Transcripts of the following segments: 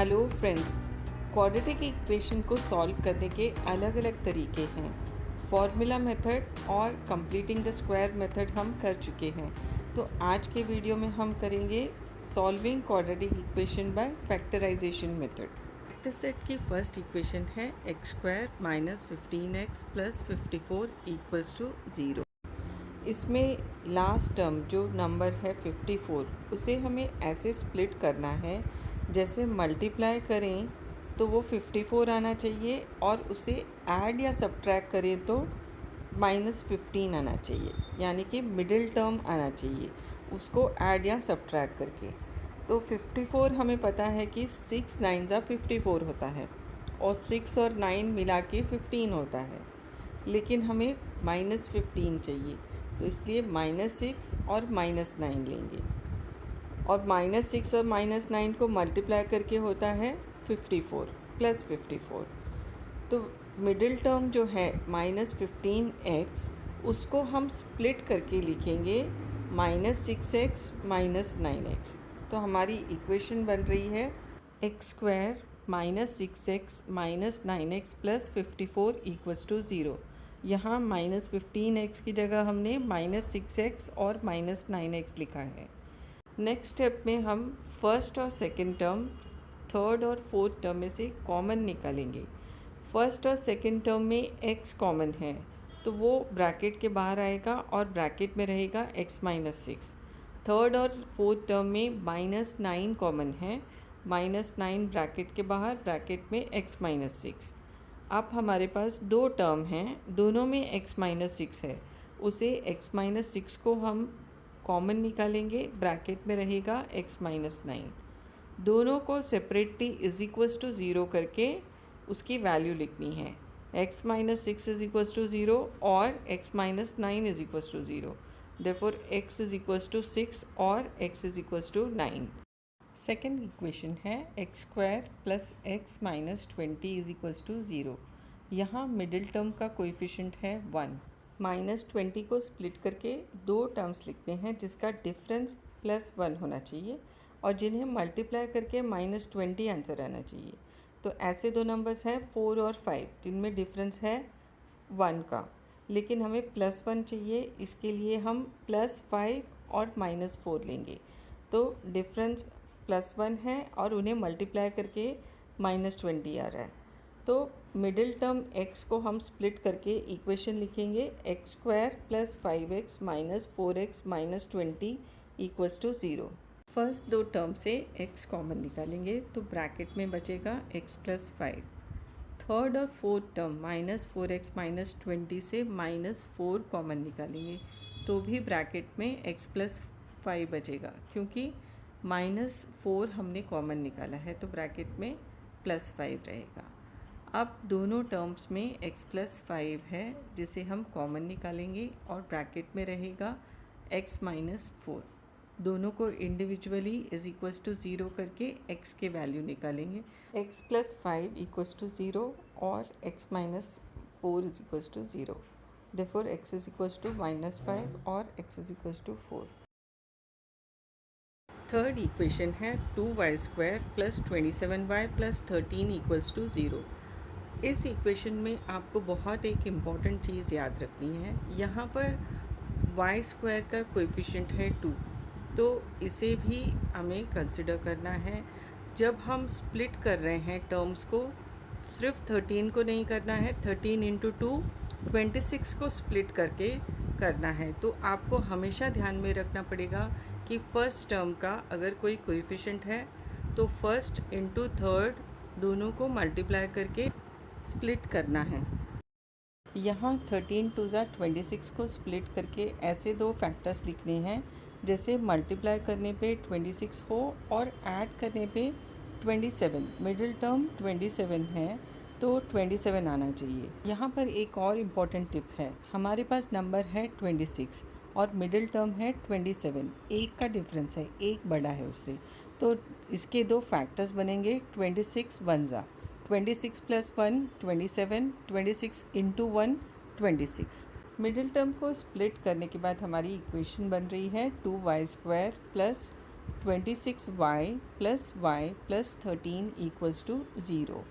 Hello friends, quadratic equation को solve करने के अलग अलग तरीके हैं। फॉर्मूला मेथड और कंप्लीटिंग द स्क्वायर मेथड हम कर चुके हैं। तो आज के वीडियो में हम करेंगे solving quadratic equation by factorisation method. Vector set की फर्स्ट इक्वेशन है x square minus 15x plus 54 equals to 0। इसमें लास्ट टर्म जो नंबर है 54, उसे हमें ऐसे स्प्लिट करना है जैसे मल्टीप्लाई करें तो वो 54 आना चाहिए और उसे ऐड या सब्ट्रैक्ट करें तो -15 आना चाहिए, यानी कि मिडिल टर्म आना चाहिए उसको ऐड या सब्ट्रैक्ट करके। तो 54 हमें पता है कि 6 9 जा 54 होता है और 6 और 9 मिला के 15 होता है, लेकिन हमें -15 चाहिए, तो इसलिए -6 और -9 लेंगे और -6 और -9 को मल्टीप्लाई करके होता है 54 प्लस 54। तो मिडिल टर्म जो है -15x, उसको हम स्प्लिट करके लिखेंगे -6x -9x। तो हमारी इक्वेशन बन रही है x square -6x -9x plus 54 equals to 0। यहाँ -15x की जगह हमने -6x और -9x लिखा है। नेक्स्ट स्टेप में हम फर्स्ट और सेकंड टर्म, थर्ड और फोर्थ टर्म में से कॉमन निकालेंगे। फर्स्ट और सेकंड टर्म में x कॉमन है तो वो ब्रैकेट के बाहर आएगा और ब्रैकेट में रहेगा x माइनस 6। थर्ड और फोर्थ टर्म में -9 कॉमन है, -9 ब्रैकेट के बाहर, ब्रैकेट में x माइनस 6। अब हमारे पास दो टर्म हैं, दोनों में x माइनस 6 है, उसे x माइनस 6 को हम कॉमन निकालेंगे, ब्रैकेट में रहेगा x माइनस 9। दोनों को सेपरेटली इज इक्वल्स टू 0 करके उसकी वैल्यू लिखनी है। x minus 6 is equals to 0 और x minus 9 is equals to 0। Therefore x is equals to 6 और x is equals to 9। Second equation है x square plus x minus 20 is equals to 0। यहाँ middle term का coefficient है 1। -20 को split करके दो terms लिखते हैं जिसका डिफरेंस +1 होना चाहिए और जिन्हें मल्टीप्लाई करके -20 आंसर आना चाहिए। तो ऐसे दो नंबर्स हैं 4 और 5 जिनमें डिफरेंस है 1 का, लेकिन हमें +1 चाहिए, इसके लिए हम +5 और -4 लेंगे। तो डिफरेंस +1 है और उन्हें मल्टीप्लाई करके -20 आ रहा है। तो मिडिल टर्म x को हम स्प्लिट करके इक्वेशन लिखेंगे x square plus 5x minus 4x minus 20 equals to 0। First दो टर्म से x कॉमन निकालेंगे तो ब्रैकेट में बचेगा x प्लस 5। थर्ड और फोर्थ टर्म -4x माइनस 20 से -4 कॉमन निकालेंगे तो भी ब्रैकेट में x प्लस 5 बचेगा, क्योंकि -4 हमने कॉमन निकाला है तो ब्रैकेट में +5 रहेगा। अब दोनों टर्म्स में x प्लस 5 है जिसे हम कॉमन निकालेंगे और ब्रैकेट में रहेगा x माइनस 4। दोनों को इंडिविजुअली इज इक्वल्स टू 0 करके x के वैल्यू निकालेंगे। x प्लस 5 इक्वल्स टू 0 और x minus 4 is equals to 0। Therefore x is equals to -5 और x is equals to 4। Third equation है 2y square plus 27y plus 13 equals to 0। इस equation में आपको बहुत एक इम्पॉर्टेंट चीज़ याद रखनी है। यहाँ पर y स्क्वायर का कोएफिशिएंट है 2, तो इसे भी हमें कंसिडर करना है। जब हम स्प्लिट कर रहे हैं टर्म्स को, सिर्फ 13 को नहीं करना है, 13 इंटू 2 26 को स्प्लिट करके करना है। तो आपको हमेशा ध्यान में रखना पड़ेगा कि फर्स्ट टर्म का अगर कोई कोएफिशिएंट है तो फर्स्ट इंटू थर्ड दोनों को मल्टीप्लाई करके स्प्लिट करना है। यहाँ 13 2 ज़ा 26 को स्प्लिट करके ऐसे दो फैक्टर्स लिखने हैं जैसे मल्टीप्लाई करने पे 26 हो और ऐड करने पे 27। मिडिल टर्म 27 है तो 27 आना चाहिए। यहाँ पर एक और इम्पॉर्टेंट टिप है, हमारे पास नंबर है 26 और मिडिल टर्म है 27, एक का डिफरेंस है, एक बड़ा है उससे, तो इसके दो फैक्टर्स बनेंगे 26 1 ज़ा 26 प्लस 1 27, 26 इंटू 1 26। मिडिल टर्म को स्प्लिट करने के बाद हमारी इक्वेशन बन रही है 2y square plus 26y plus 13 equals to 0।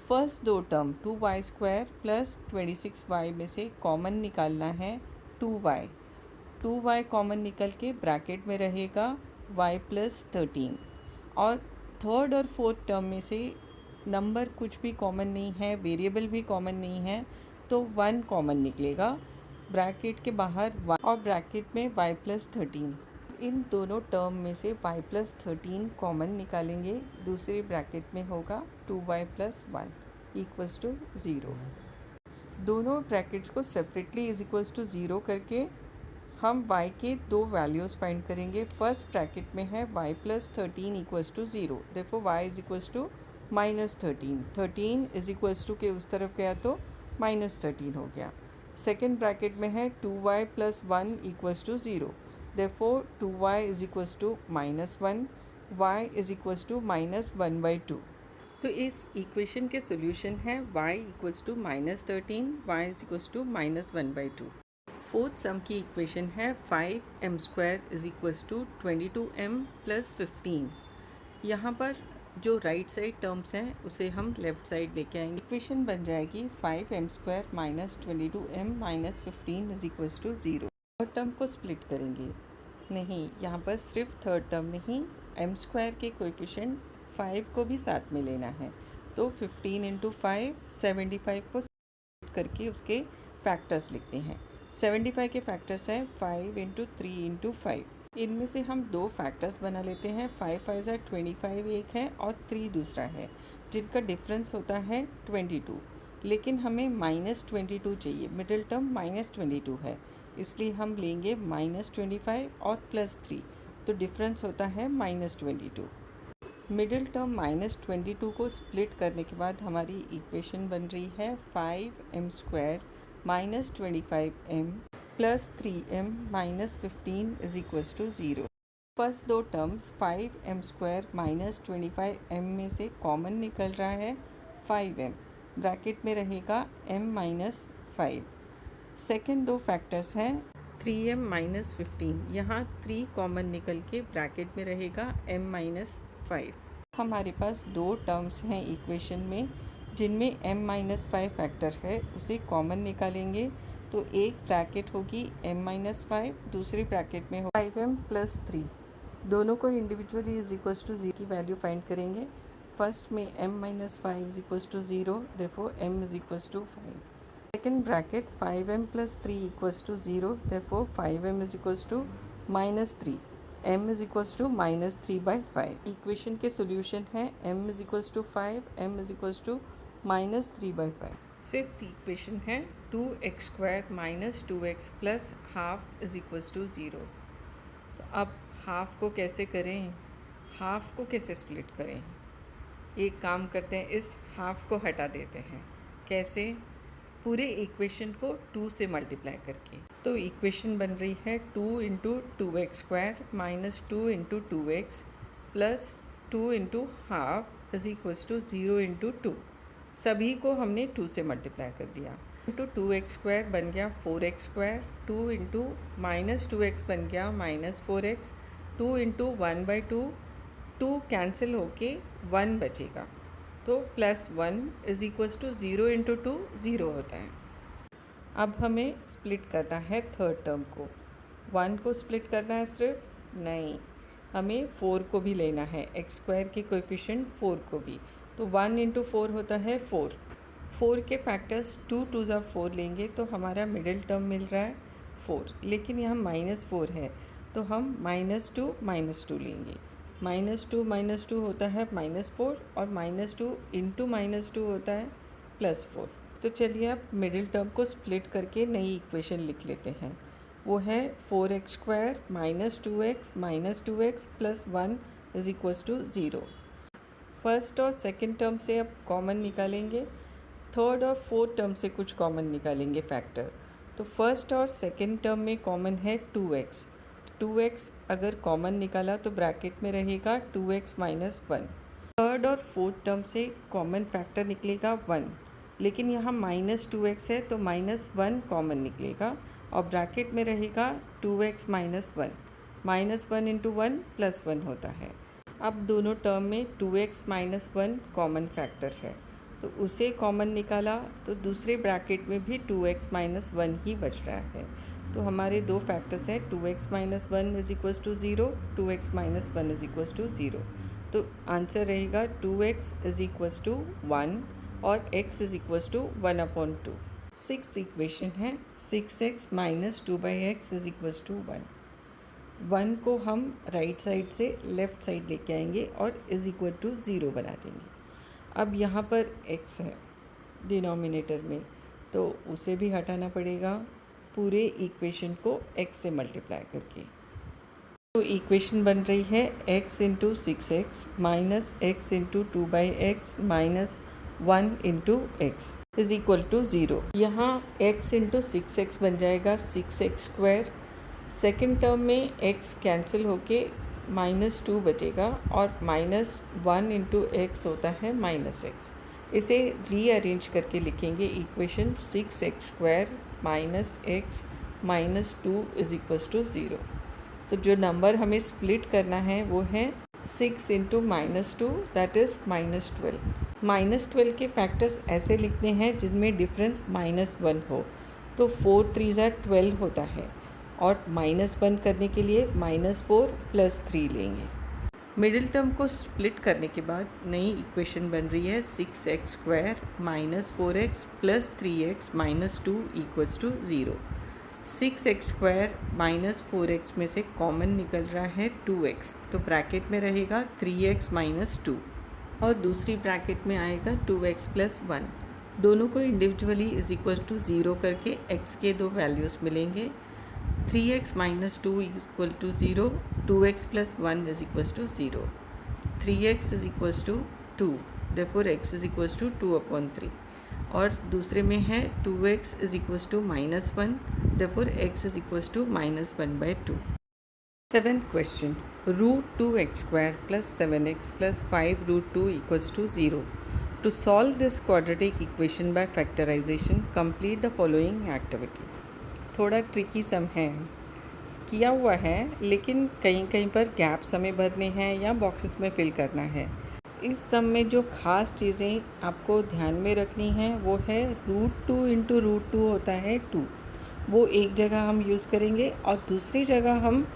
First दो टर्म 2y² प्लस 26y में से कॉमन निकालना है 2y। 2y कॉमन निकल के ब्रैकेट में रहेगा y प्लस 13। और थर्ड और फोर्थ टर्म में से नंबर कुछ भी कॉमन नहीं है, वेरिएबल भी कॉमन नहीं है, तो 1 कॉमन निकलेगा ब्रैकेट के बाहर और ब्रैकेट में y प्लस 13। इन दोनों टर्म में से y प्लस 13 कॉमन निकालेंगे, दूसरे ब्रैकेट में होगा 2y प्लस 1 इक्वल्स टू 0। दोनों ब्रैकेट्स को सेपरेटली इज इक्वल्स टू 0 करके हम y के दो वैल्यूज़ फाइंड करेंगे। फर्स्ट ब्रैकेट में है y plus 13 equals to 0, therefore y is equals to -13। 13 is equals to के उस तरफ गया तो -13 हो गया। सेकेंड ब्रैकेट में है 2y plus 1 equals to 0, therefore 2y is equals to -1, y is equals to -1/2। तो इस इक्वेशन के सॉल्यूशन है y equals to -13, y is equals to -1/2। Fourth sum की इक्वेशन है 5m² is equals to 22m plus 15। यहाँ पर जो right side terms हैं उसे हम लेफ़्ट साइड लेके आएंगे। इक्वेशन बन जाएगी 5m² minus 22m minus 15 is equals to 0। Third term को स्प्लिट करेंगे, नहीं, यहाँ पर सिर्फ थर्ड टर्म नहीं, m² के कोएफिशिएंट 5 को भी साथ में लेना है। तो 15 इंटू 5 75 को स्प्लिट करके उसके फैक्टर्स लिखते हैं। 75 के फैक्टर्स हैं 5 इंटू 3 इंटू 5। इनमें से हम दो फैक्टर्स बना लेते हैं। 5 5 25 एक है और 3 दूसरा है, जिनका डिफरेंस होता है 22। लेकिन हमें -22 चाहिए, मिडिल टर्म -22 है, इसलिए हम लेंगे -25 और +3, तो डिफरेंस होता है -22। मिडिल टर्म -22 को स्प्लिट करने के बाद हमारी इक्वेशन बन रही है 5m² minus 25m plus 3m minus 15 is equals to 0। First दो टर्म्स 5m² माइनस 25m में से कॉमन निकल रहा है 5m, ब्रैकेट में रहेगा m माइनस 5। सेकेंड दो फैक्टर्स हैं 3m माइनस 15, यहाँ 3 कॉमन निकल के ब्रैकेट में रहेगा m माइनस 5। हमारे पास दो टर्म्स हैं इक्वेशन में जिनमें m माइनस 5 फैक्टर है, उसे कॉमन निकालेंगे तो एक ब्रैकेट होगी m माइनस 5, दूसरी ब्रैकेट में हो 5m प्लस 3। दोनों को इंडिविजुअली इज इक्वल्स टू 0 की वैल्यू फाइंड करेंगे। फर्स्ट में m minus 5 is equals to 0, therefore m is equals to 5। Second bracket 5m plus 3 equals to 0, therefore 5m is equals to -3, m is equals to -3/5। Equation के solution है m is equals to 5, m is equals to -3/5। Fifth equation है 2x² minus 2x plus half is equals to 0। तो अब half को कैसे करें, half को कैसे स्प्लिट करें? एक काम करते हैं, इस हाफ को हटा देते हैं। कैसे? पूरे इक्वेशन को 2 से मल्टीप्लाई करके। तो इक्वेशन बन रही है 2 into 2x² minus 2 into 2x plus 2 into half is equals to 0 into 2। सभी को हमने 2 से मल्टीप्लाई कर दिया। इंटू 2x² बन गया 4x², 2 इंटू माइनस 2x बन गया माइनस 4x, 2 इंटू 1/2, 2 कैंसिल होके 1 बचेगा, तो +1 इज इक्वल्स टू 0 इंटू 2 0 होता है। अब हमें स्प्लिट करना है थर्ड टर्म को। 1 को स्प्लिट करना है सिर्फ? नहीं, हमें 4 को भी लेना है, x² के कोएफिशिएंट 4 को भी। तो 1 इंटू 4 होता है 4। 4 के फैक्टर्स 2 2 ज़ा 4 लेंगे तो हमारा मिडिल टर्म मिल रहा है 4, लेकिन यहाँ -4 है तो हम -2 लेंगे। -2 होता है -4 और -2 इंटू -2 होता है +4। तो चलिए अब मिडिल टर्म को स्प्लिट करके नई इक्वेशन लिख लेते हैं। वो है 4x² minus 2x plus 1 is equals to 0। First और सेकंड टर्म से अब कॉमन निकालेंगे, थर्ड और फोर्थ टर्म से कुछ कॉमन निकालेंगे फैक्टर। तो फर्स्ट और सेकंड टर्म में कॉमन है 2x। 2x अगर कॉमन निकाला तो ब्रैकेट में रहेगा 2x माइनस 1। थर्ड और फोर्थ टर्म से कॉमन फैक्टर निकलेगा 1, लेकिन यहाँ -2x है तो -1 कॉमन निकलेगा और ब्रैकेट में रहेगा 2x माइनस 1। -1 इंटू 1 +1 होता है। अब दोनों टर्म में 2x - 1 कॉमन फैक्टर है, तो उसे कॉमन निकाला तो दूसरे ब्रैकेट में भी 2x - 1 ही बच रहा है। तो हमारे दो फैक्टर्स हैं 2x - 1 = 0, 2x - 1 = 0। तो आंसर रहेगा 2x = 1 और x = 1/2। सिक्स्थ इक्वेशन है 6x - 2/x = 1। 1 को हम राइट साइड से लेफ़्ट साइड लेके आएंगे और = 0 बना देंगे। अब यहाँ पर x है डिनोमिनेटर में, तो उसे भी हटाना पड़ेगा पूरे इक्वेशन को x से मल्टीप्लाई करके। तो इक्वेशन बन रही है x × 6x minus x × 2/x minus 1 × x = 0। यहाँ x × 6x बन जाएगा 6x²। सेकेंड टर्म में x कैंसिल होके -2 बचेगा और -1 × x होता है -x। इसे रीअरेंज करके लिखेंगे equation 6x² minus x minus 2 = 0। तो जो नंबर हमें स्प्लिट करना है वो है 6 × -2 दैट इज़ -12। -12 के फैक्टर्स ऐसे लिखते हैं जिनमें डिफरेंस -1 हो, तो 4 3 12 होता है और -1 करने के लिए -4 + 3 लेंगे। मिडिल टर्म को स्प्लिट करने के बाद नई इक्वेशन बन रही है 6x² minus 4x + 3x minus 2 = 0। 6x² minus 4x में से कॉमन निकल रहा है 2x, तो ब्रैकेट में रहेगा 3x - 2 और दूसरी ब्रैकेट में आएगा 2x + 1। दोनों को इंडिविजुअली = 0 करके x के दो वैल्यूज़ मिलेंगे। 3x - 2 = 0, 2x + 1 = 0, 3x = 2, therefore x = 2/3 और दूसरे में है 2x = -1, therefore x = -1/2। Seventh question √2x² + 7x + 5√2 = 0। To solve this quadratic equation by factorization, complete the following activity। थोड़ा ट्रिकी सम है, किया हुआ है लेकिन कहीं कहीं पर गैप्स हमें भरने हैं या बॉक्सेस में फिल करना है। इस सम में जो ख़ास चीज़ें आपको ध्यान में रखनी हैं वो है √2 × √2 होता है 2, वो एक जगह हम यूज़ करेंगे और दूसरी जगह हम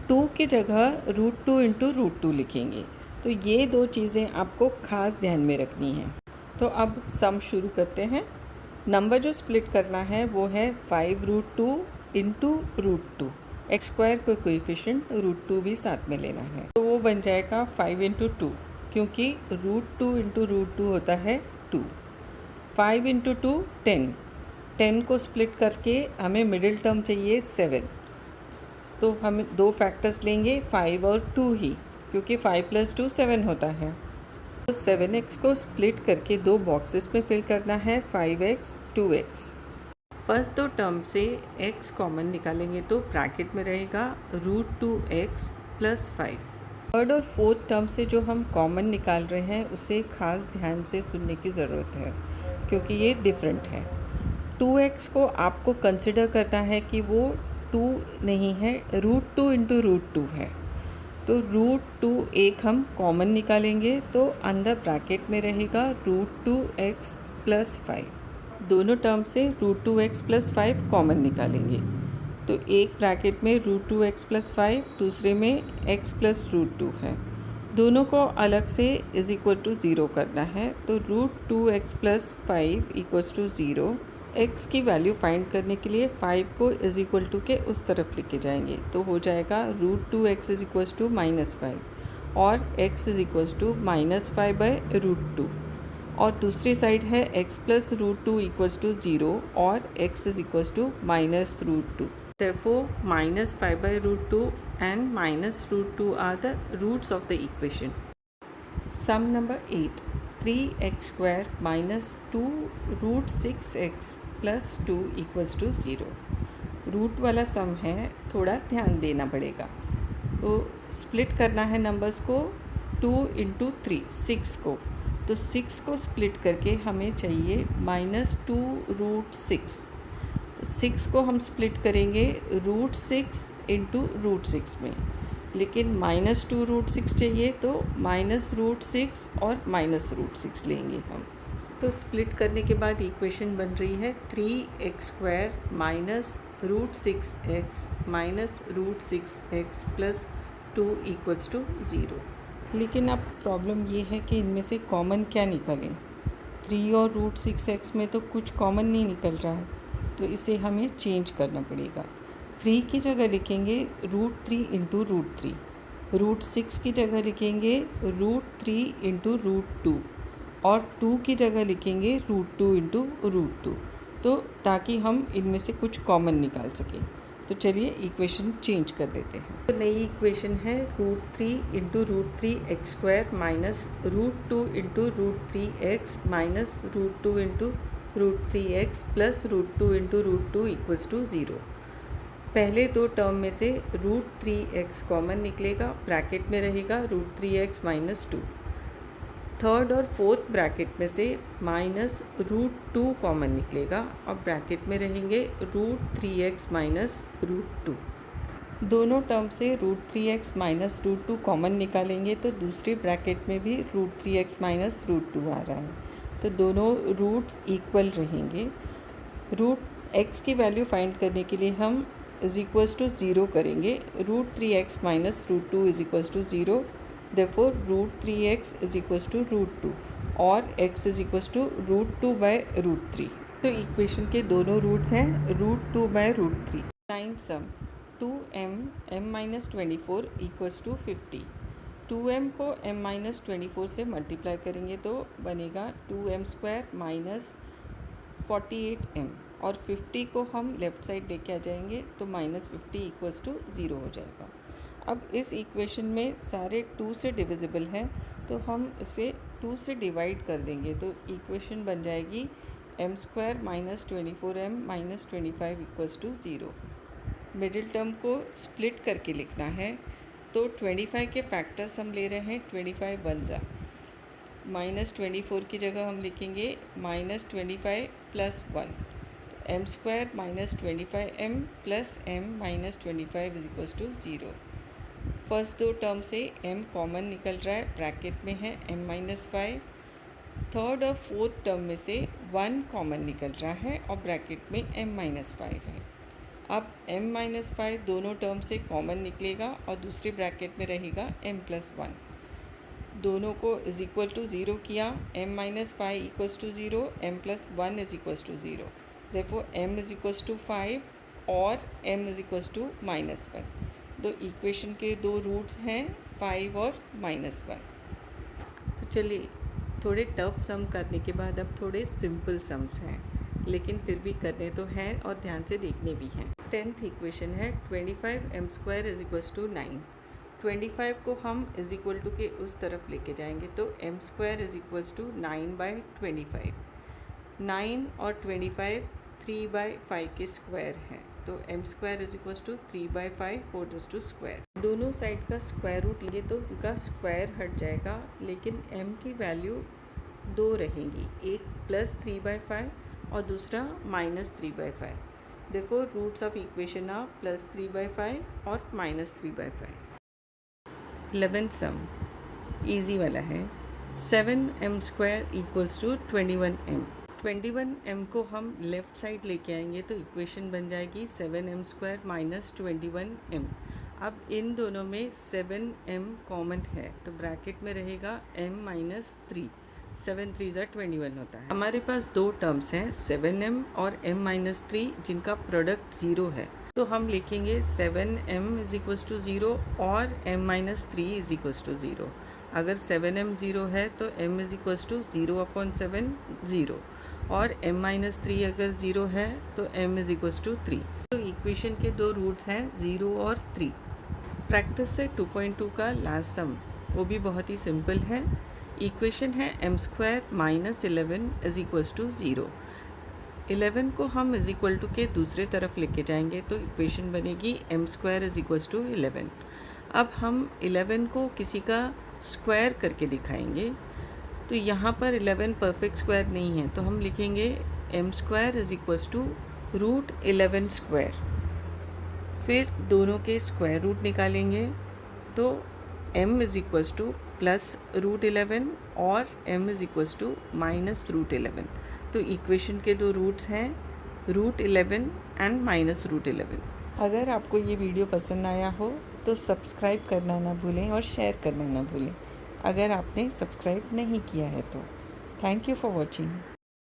2 की जगह √2 × √2 लिखेंगे। तो ये दो चीज़ें आपको ख़ास ध्यान में रखनी हैं। तो अब सम शुरू करते हैं। नंबर जो स्प्लिट करना है वो है 5√2 × √2। x² को कोएफिशिएंट √2 भी साथ में लेना है, तो वो बन जाएगा 5 × 2, क्योंकि √2 × √2 होता है 2। 5 × 2 10, 10 को स्प्लिट करके हमें मिडिल टर्म चाहिए 7, तो हम दो फैक्टर्स लेंगे 5 और 2 ही, क्योंकि 5 + 2 7 होता है। तो 7x को स्प्लिट करके दो बॉक्सेस में फिल करना है 5x 2x। फर्स्ट दो टर्म से x कॉमन निकालेंगे तो ब्रैकेट में रहेगा √2x + 5। थर्ड और फोर्थ टर्म से जो हम कॉमन निकाल रहे हैं उसे ख़ास ध्यान से सुनने की ज़रूरत है, क्योंकि ये डिफरेंट है। 2x को आपको कंसिडर करना है कि वो 2 नहीं है, √2 × √2 है। तो √2 एक हम कॉमन निकालेंगे तो अंदर ब्रैकेट में रहेगा √2x + 5। दोनों टर्म से √2x + 5 कॉमन निकालेंगे, तो एक ब्रैकेट में √2x + 5, दूसरे में x + √2 है। दोनों को अलग से = 0 करना है, तो √2x + 5 = 0। x की वैल्यू फाइंड करने के लिए 5 को = के उस तरफ लेके जाएंगे, तो हो जाएगा √2x = -5 और x = -5/√2 और दूसरी साइड है x + √2 = 0 और x -√2। Therefore, -5/√2 and -√2 are the roots of the equation. Sum number 8. 3x² - 2√6x + 2 = 0। Root वाला सम है, थोड़ा ध्यान देना पड़ेगा। तो स्प्लिट करना है नंबर्स को 2 × 3, 6 को, तो 6 को स्प्लिट करके हमें चाहिए -2√6। तो 6 को हम स्प्लिट करेंगे √6 × √6 में, लेकिन -2√6 चाहिए तो -√6 और -√6 लेंगे हम। तो स्प्लिट करने के बाद इक्वेशन बन रही है 3x² minus √6x minus √6x plus 2 = 0। लेकिन अब प्रॉब्लम ये है कि इनमें से कॉमन क्या निकलें। 3 और √6x में तो कुछ कॉमन नहीं निकल रहा है, तो इसे हमें चेंज करना पड़ेगा। 3 की जगह लिखेंगे √3 × √3, √6 की जगह लिखेंगे √3 × √2 और 2 की जगह लिखेंगे √2 × √2, तो ताकि हम इनमें से कुछ कॉमन निकाल सकें। तो चलिए इक्वेशन चेंज कर देते हैं। तो नई इक्वेशन है √3 × √3x² minus √2 × √3x minus √2 × √3x plus √2 × √2 = 0। पहले दो टर्म में से √3x कॉमन निकलेगा, ब्रैकेट में रहेगा √3x माइनस 2। थर्ड और फोर्थ ब्रैकेट में से -√2 कॉमन निकलेगा और ब्रैकेट में रहेंगे √3x माइनस √2। दोनों टर्म से √3x माइनस √2 कॉमन निकालेंगे तो दूसरे ब्रैकेट में भी √3x माइनस √2 आ रहा है, तो दोनों रूट्स इक्वल रहेंगे। √x की वैल्यू फाइंड करने के लिए हम =0 करेंगे। √3x माइनस √2 = 0, therefore √3x = √2 और x √2/√3। तो इक्वेशन के दोनों रूट्स हैं √2/√3। टाइम्स सम 2m m-24 = 50। 2m को m-24 से मल्टीप्लाई करेंगे तो बनेगा 2m² माइनस 48m और 50 को हम लेफ़्ट साइड लेके आ जाएंगे तो -50 = 0 हो जाएगा। अब इस इक्वेशन में सारे 2 से डिविजिबल हैं, तो हम इसे 2 से डिवाइड कर देंगे तो इक्वेशन बन जाएगी m² minus 24m minus 25 = 0। Middle term को स्प्लिट करके लिखना है, तो 25 के फैक्टर्स हम ले रहे हैं 25 1 -24 की जगह हम लिखेंगे -25 + 1, तो m² minus 25m plus m minus 25 = 0। First दो टर्म से m कॉमन निकल रहा है, ब्रैकेट में है m-5। थर्ड और फोर्थ टर्म में से 1 कॉमन निकल रहा है और ब्रैकेट में m-5 है। अब m-5 दोनों टर्म से कॉमन निकलेगा और दूसरे ब्रैकेट में रहेगा m+1। दोनों को =0 किया, m-5 = 0, m+1 = 0, therefore m = 5 और m = -1। तो इक्वेशन के दो रूट्स हैं 5 और -1। तो चलिए थोड़े टफ सम करने के बाद अब थोड़े सिंपल सम्स हैं, लेकिन फिर भी करने तो हैं और ध्यान से देखने भी हैं। 10th इक्वेशन है 25m² = 9। 25 को हम इक्वल टू के उस तरफ लेके जाएंगे तो m² = 9/25। 9 और 25 3/5 के स्क्वायर हैं, तो m² = 3/5 होल स्क्वायर। दोनों साइड का स्क्वायर रूट लिए तो उनका स्क्वायर हट जाएगा, लेकिन m की वैल्यू 2 रहेंगी, एक +3/5 और दूसरा -3/5। देखो रूट्स ऑफ इक्वेशन आ +3/5 और -3/5। 11th सम इजी वाला है 7m² = 21m। 21m को हम लेफ़्ट साइड लेके आएंगे तो इक्वेशन बन जाएगी 7m² माइनस 21m। अब इन दोनों में 7m कॉमन है तो ब्रैकेट में रहेगा m-3। 7 3 21 होता है। हमारे पास दो टर्म्स हैं 7m और m-3 जिनका प्रोडक्ट 0 है, तो हम लिखेंगे 7m = 0 और m-3 = 0। अगर 7m 0 है तो m = 0/7 0 और m-3 अगर 0 है तो m = 3। तो इक्वेशन के दो रूट्स हैं 0 और 3। प्रैक्टिस से 2.2 का लास्ट सम वो भी बहुत ही सिंपल है। इक्वेशन है m² माइनस 11 = 0। 11 को हम इक्वल टू के दूसरे तरफ लेके जाएंगे तो इक्वेशन बनेगी m² = 11। अब हम 11 को किसी का स्क्वायर करके दिखाएंगे, तो यहाँ पर 11 परफेक्ट स्क्वायर नहीं है तो हम लिखेंगे m² = √11²। फिर दोनों के स्क्वायर रूट निकालेंगे तो m is equals to plus root 11 और m is equals to minus root 11। तो इक्वेशन के दो रूट्स हैं रूट 11 एंड माइनस रूट 11। अगर आपको ये वीडियो पसंद आया हो तो सब्सक्राइब करना ना भूलें और शेयर करना ना भूलें, अगर आपने सब्सक्राइब नहीं किया है तो। Thank you for watching.